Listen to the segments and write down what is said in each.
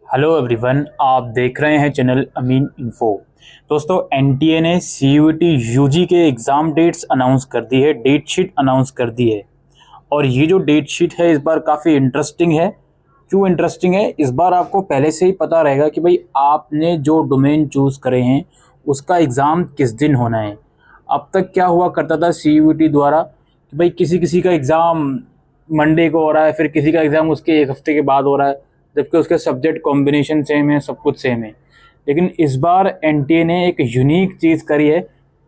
Hello everyone, आप देख रहे हैं चैनल अमीन इन्फो। दोस्तों, एनटीए ने सीयूईटी यूजी के एग्ज़ाम डेट्स अनाउंस कर दी है, डेट शीट अनाउंस कर दी है। और ये जो डेट शीट है इस बार काफ़ी इंटरेस्टिंग है। क्यों इंटरेस्टिंग है? इस बार आपको पहले से ही पता रहेगा कि भाई आपने जो डोमेन चूज़ करे हैं उसका एग्ज़ाम किस दिन होना है। अब तक क्या हुआ करता था सीयूईटी द्वारा कि भाई किसी किसी का एग्ज़ाम मंडे को हो रहा है, फिर किसी का एग्ज़ाम उसके एक हफ्ते के बाद हो रहा है, जबकि उसके सब्जेक्ट कॉम्बिनेशन सेम है, सब कुछ सेम है। लेकिन इस बार एनटीए ने एक यूनिक चीज़ करी है।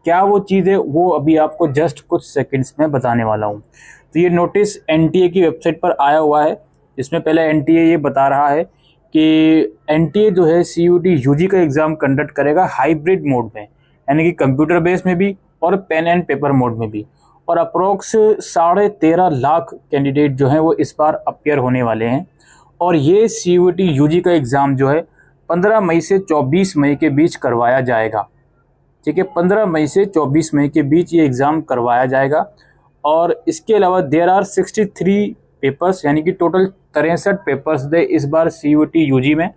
क्या वो चीज़ है वो अभी आपको जस्ट कुछ सेकंड्स में बताने वाला हूँ। तो ये नोटिस एनटीए की वेबसाइट पर आया हुआ है, जिसमें पहले एनटीए ये बता रहा है कि एनटीए जो है सीयूईटी यूजी का एग्ज़ाम कंडक्ट करेगा हाइब्रिड मोड में, यानी कि कंप्यूटर बेस में भी और पेन एंड पेपर मोड में भी। और अप्रोक्स 13.5 लाख कैंडिडेट जो हैं वो इस बार अपियर होने वाले हैं। और ये सीयूईटी यूजी का एग्ज़ाम जो है 15 मई से 24 मई के बीच करवाया जाएगा। ठीक है, 15 मई से 24 मई के बीच ये एग्ज़ाम करवाया जाएगा। और इसके अलावा देयर आर 63 पेपर्स, यानी कि टोटल 63 पेपर्स दे इस बार सीयूईटी यूजी में।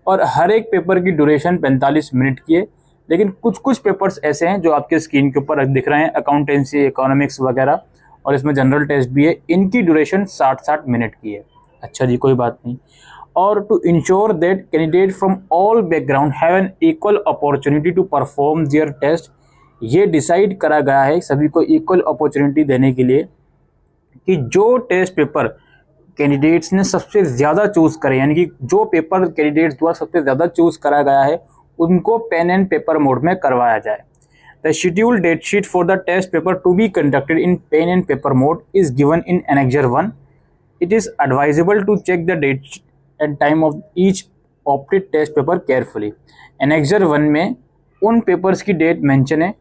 और हर एक पेपर की ड्यूरेशन 45 मिनट की है। लेकिन कुछ कुछ पेपर्स ऐसे हैं जो आपके स्क्रीन के ऊपर दिख रहे हैं, अकाउंटेंसी, इकोनॉमिक्स वगैरह, और इसमें जनरल टेस्ट भी है, इनकी ड्यूरेशन 60-60 मिनट की है। अच्छा जी, कोई बात नहीं। और to ensure that candidate from all background have an equal opportunity to perform their test, ये डिसाइड करा गया है सभी को इक्वल अपॉर्चुनिटी देने के लिए कि जो टेस्ट पेपर कैंडिडेट्स ने सबसे ज़्यादा चूज़ करे, यानी कि जो पेपर कैंडिडेट्स द्वारा सबसे ज़्यादा चूज़ करा गया है उनको पेन एंड पेपर मोड में करवाया जाए। The schedule date sheet for the test paper to be conducted in pen and paper mode is given in annexure 1। It is advisable to check the date and time of each opted test paper carefully. Annexure 1 में उन papers की date mention है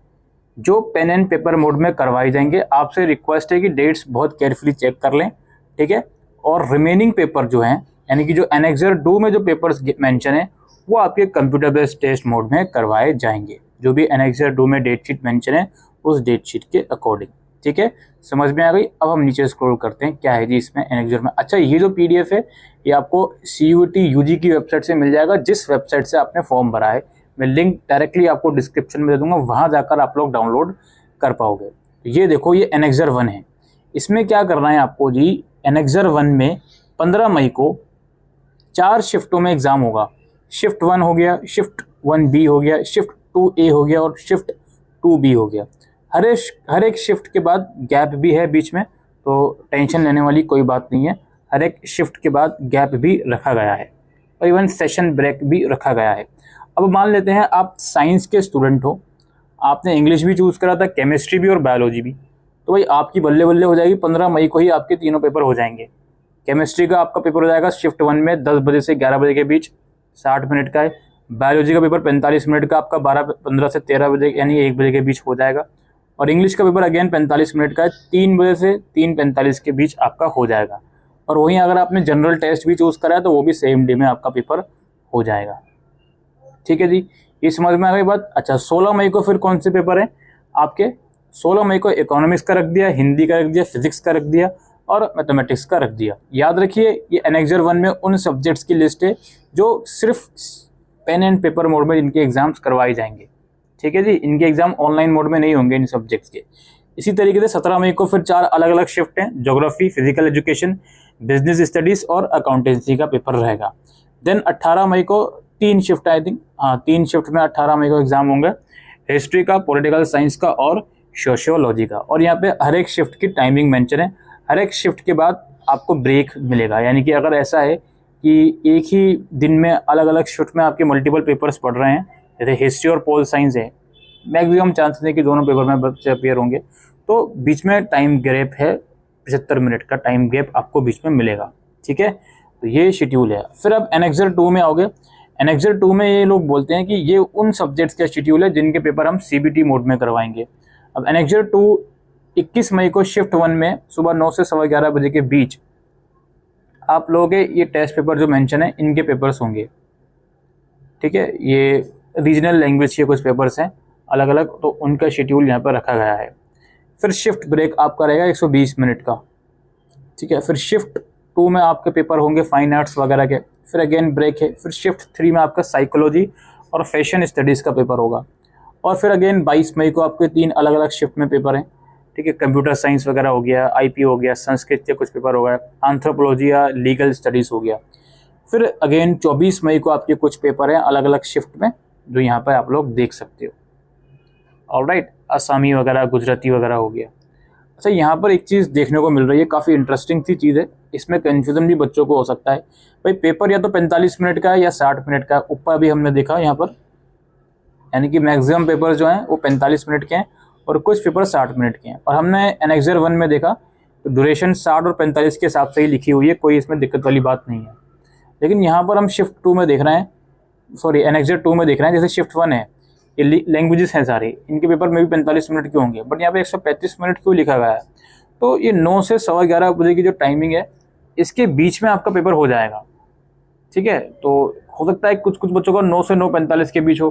जो pen and paper mode में करवाई जाएंगे। आपसे request है कि डेट्स बहुत केयरफुली चेक कर लें, ठीक है। और रिमेनिंग पेपर जो हैं, यानी कि जो एनेक्जर 2 में जो पेपर्स मेंशन है वो आपके कंप्यूटर बेस्ड टेस्ट मोड में करवाए जाएंगे। जो भी एनेक्जर 2 में डेट शीट मेंशन है उस डेट शीट के अकॉर्डिंग, ठीक है। समझ में आ गई? अब हम नीचे स्क्रॉल करते हैं, क्या है जी इसमें एनेक्जर में। अच्छा, ये जो पीडीएफ है ये आपको सीयूईटी यूजी की वेबसाइट से मिल जाएगा, जिस वेबसाइट से आपने फॉर्म भरा है। मैं लिंक डायरेक्टली आपको डिस्क्रिप्शन में दे दूंगा, वहां जाकर आप लोग डाउनलोड कर पाओगे। तो ये देखो, ये एनेक्जर 1 है। इसमें क्या करना है आपको जी, एनेक्जर 1 में 15 मई को 4 शिफ्टों में एग्जाम होगा। शिफ्ट 1 हो गया, शिफ्ट 1B हो गया, शिफ्ट 2A हो गया और शिफ्ट 2B हो गया। हर एक शिफ्ट के बाद गैप भी है बीच में, तो टेंशन लेने वाली कोई बात नहीं है। हर एक शिफ्ट के बाद गैप भी रखा गया है और इवन सेशन ब्रेक भी रखा गया है। अब मान लेते हैं आप साइंस के स्टूडेंट हो, आपने इंग्लिश भी चूज़ करा था, केमिस्ट्री भी और बायोलॉजी भी, तो भाई आपकी बल्ले बल्ले हो जाएगी। 15 मई को ही आपके तीनों पेपर हो जाएंगे। केमिस्ट्री का आपका पेपर हो जाएगा शिफ्ट 1 में 10 बजे से 11 बजे के बीच, 60 मिनट का है। बायोलॉजी का पेपर 45 मिनट का आपका 12:15 से 13 बजे यानी 1 बजे के बीच हो जाएगा। और इंग्लिश का पेपर अगेन 45 मिनट का है, 3 बजे से 3:45 के बीच आपका हो जाएगा। और वहीं अगर आपने जनरल टेस्ट भी चूज़ करा है तो वो भी सेम डे में आपका पेपर हो जाएगा। ठीक है जी, ये समझ में आ गई बात। अच्छा, 16 मई को फिर कौन से पेपर हैं आपके? 16 मई को इकोनॉमिक्स का रख दिया, हिंदी का रख दिया, फिजिक्स का रख दिया और मैथमेटिक्स का रख दिया। याद रखिए, ये एनेक्जर 1 में उन सब्जेक्ट्स की लिस्ट है जो सिर्फ पेन एंड पेपर मोड में इनके एग्जाम्स करवाए जाएंगे। ठीक है जी, इनके एग्जाम ऑनलाइन मोड में नहीं होंगे इन सब्जेक्ट्स के। इसी तरीके से 17 मई को फिर 4 अलग अलग शिफ्ट हैं, geography, physical education, business studies और अकाउंटेंसी का पेपर रहेगा। देन 18 मई को 3 शिफ्ट, आई थिंक, हाँ 3 शिफ्ट में 18 मई को एग्जाम होंगे, हिस्ट्री का, पॉलिटिकल साइंस का और सोशियोलॉजी का। और यहाँ पे हर एक शिफ्ट की टाइमिंग मेंशन है। हर एक शिफ्ट के बाद आपको ब्रेक मिलेगा, यानी कि अगर ऐसा है कि एक ही दिन में अलग अलग शिफ्ट में आपके मल्टीपल पेपर्स पढ़ रहे हैं, जैसे हिस्ट्री और पोल साइंस है, मैक्सिमम चांसेस है कि दोनों पेपर में बच्चे अपियर होंगे, तो बीच में टाइम गैप है, 75 मिनट का टाइम गैप आपको बीच में मिलेगा। ठीक है, तो ये शेड्यूल है। फिर अब एनेक्जर 2 में आओगे। एनेक्जर 2 में ये लोग बोलते हैं कि ये उन सब्जेक्ट्स का शेड्यूल है जिनके पेपर हम सीबीटी मोड में करवाएंगे। अब एनेक्जर 2 21 मई को शिफ्ट 1 में सुबह 9 से 11:15 बजे के बीच आप लोगों के ये टेस्ट पेपर जो मेंशन है इनके पेपर्स होंगे। ठीक है, ये रीजनल लैंग्वेज के कुछ पेपर्स हैं अलग अलग, तो उनका शेड्यूल यहाँ पर रखा गया है। फिर शिफ्ट ब्रेक आपका रहेगा 120 मिनट का। ठीक है, फिर शिफ्ट 2 में आपके पेपर होंगे फाइन आर्ट्स वगैरह के, फिर अगेन ब्रेक है, फिर शिफ्ट 3 में आपका साइकोलॉजी और फैशन स्टडीज़ का पेपर होगा, और फिर अगेन 22 मई को आपके 3 अलग अलग शिफ्ट में पेपर हैं, ठीक है। कंप्यूटर साइंस वगैरह हो गया, आईपी हो गया, संस्कृत के कुछ पेपर हो गया, एंथ्रोपोलॉजी या लीगल स्टडीज़ हो गया। फिर अगेन 24 मई को आपके कुछ पेपर हैं अलग अलग शिफ्ट में, जो यहाँ पर आप लोग देख सकते हो। ऑलराइट, आसामी वगैरह, गुजराती वगैरह हो गया। अच्छा, यहाँ पर एक चीज़ देखने को मिल रही है, काफ़ी इंटरेस्टिंग सी चीज़ है, इसमें कन्फ्यूज़न भी बच्चों को हो सकता है। भाई पेपर या तो 45 मिनट का है या 60 मिनट का है, ऊपर भी हमने देखा यहाँ पर, यानी कि मैक्सिमम पेपर जो हैं वो 45 मिनट के हैं और कुछ पेपर 60 मिनट के हैं। और हमने एनेक्सर 1 में देखा तो ड्यूरेशन 60 और 45 के हिसाब से ही लिखी हुई है, कोई इसमें दिक्कत वाली बात नहीं है। लेकिन यहाँ पर हम शिफ्ट 2 में देख रहे हैं, सॉरी एनेक्सर 2 में देख रहे हैं, जैसे शिफ्ट 1 है, ये लैंग्वेजेस हैं सारे, इनके पेपर में भी 45 मिनट के होंगे, बट यहाँ पे 135 मिनट क्यों लिखा गया है? तो ये 9 से 11:15 बजे की जो टाइमिंग है, इसके बीच में आपका पेपर हो जाएगा, ठीक है। तो हो सकता है कुछ कुछ बच्चों का 9 से 9:45 के बीच हो,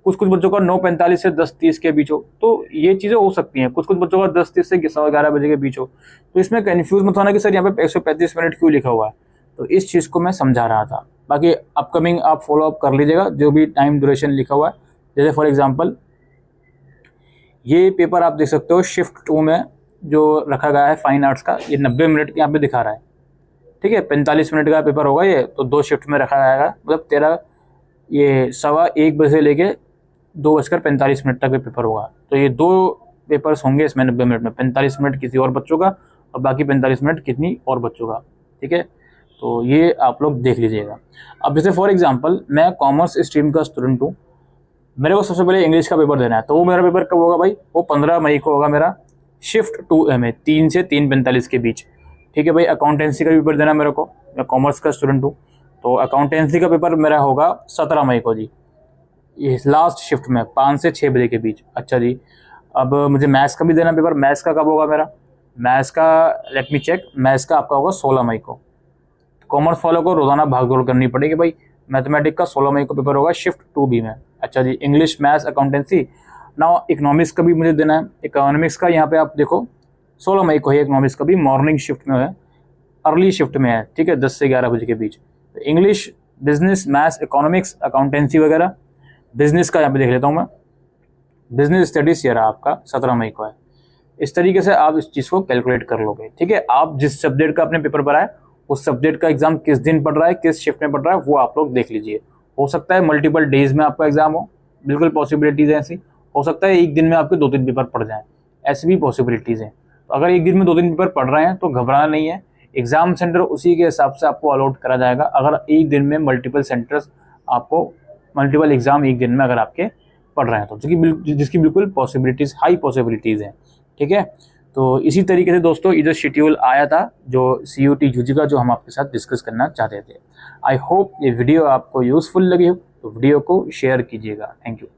कुछ कुछ बच्चों का 9:45 से 10:30 के बीच हो, तो ये चीज़ें हो सकती हैं। कुछ कुछ बच्चों का 10:30 से 11:15 बजे के बीच हो, तो इसमें कन्फ्यूज मत होना कि सर यहाँ पे 135 मिनट क्यों लिखा हुआ है। तो इस चीज़ को मैं समझा रहा था। बाकी अपकमिंग आप फॉलो अप कर लीजिएगा जो भी टाइम ड्यूरेशन लिखा हुआ है। जैसे फॉर एग्जांपल ये पेपर आप देख सकते हो शिफ्ट 2 में जो रखा गया है फाइन आर्ट्स का, ये 90 मिनट यहाँ पे दिखा रहा है, ठीक है। 45 मिनट का पेपर होगा ये, तो 2 शिफ्ट में रखा जाएगा, मतलब ये 1:15 बजे से लेके 2:45 मिनट तक भी पेपर होगा। तो ये 2 पेपर्स होंगे इसमें 90 मिनट में, 45 मिनट किसी और बच्चों का और बाकी 45 मिनट कितनी और बच्चों का, ठीक है। तो ये आप लोग देख लीजिएगा। अब जैसे फॉर एग्जांपल मैं कॉमर्स स्ट्रीम का स्टूडेंट हूँ, मेरे को सबसे पहले इंग्लिश का पेपर देना है, तो वो मेरा पेपर कब होगा भाई? वो 15 मई को होगा मेरा, शिफ्ट 2 में 3 से 3:45 के बीच, ठीक है भाई। अकाउंटेंसी का पेपर देना मेरे को, मैं कॉमर्स का स्टूडेंट हूँ, तो अकाउंटेंसी का पेपर मेरा होगा 17 मई को जी, ये लास्ट शिफ्ट में 5 से 6 बजे के बीच। अच्छा जी, अब मुझे मैथ्स का भी देना पेपर, मैथ्स का कब होगा मेरा? मैथ्स का लेट मी चेक, मैथ्स का आपका होगा 16 मई को। कॉमर्स वालों को रोज़ाना भागदौड़ करनी पड़ेगी भाई, मैथमेटिक्स का 16 मई को पेपर होगा शिफ्ट 2B में। अच्छा जी, English, maths, accountancy. Now economics का भी मुझे देना है। इकोनॉमिक्स का यहाँ पे आप देखो 16 मई को है, इकोनॉमिक्स का भी मॉर्निंग शिफ्ट में है, अर्ली शिफ्ट में है, ठीक है, 10 से 11 बजे के बीच। तो English, business, maths, economics, accountancy वगैरह। बिजनेस का यहाँ पे देख लेता हूँ मैं, बिजनेस स्टडीज़ ये रहा आपका 17 मई को है। इस तरीके से आप इस चीज़ को कैलकुलेट कर लोगे, ठीक है। आप जिस सब्जेक्ट का अपने पेपर पर आए, उस सब्जेक्ट का एग्जाम किस दिन पढ़ रहा है, किस शिफ्ट में पढ़ रहा है, वो आप लोग देख लीजिए। हो सकता है मल्टीपल डेज में आपका एग्जाम हो, बिल्कुल पॉसिबिलिटीज़ हैं ऐसी। हो सकता है एक दिन में आपके 2-3 पेपर पढ़ जाएँ, ऐसी भी पॉसिबिलिटीज़ हैं। तो अगर एक दिन में 2-3 पेपर पढ़ रहे हैं तो घबराना नहीं है, एग्जाम सेंटर उसी के हिसाब से आपको अलॉट करा जाएगा। अगर एक दिन में मल्टीपल सेंटर्स आपको, मल्टीपल एग्जाम एक दिन में अगर आपके पढ़ रहे हैं तो, जिसकी बिल्कुल पॉसिबिलिटीज़, हाई पॉसिबिलिटीज़ हैं, ठीक है। तो इसी तरीके से दोस्तों ये जो शेड्यूल आया था जो CUT UG का, जो हम आपके साथ डिस्कस करना चाहते थे। आई होप ये वीडियो आपको यूज़फुल लगी हो, तो वीडियो को शेयर कीजिएगा। Thank you.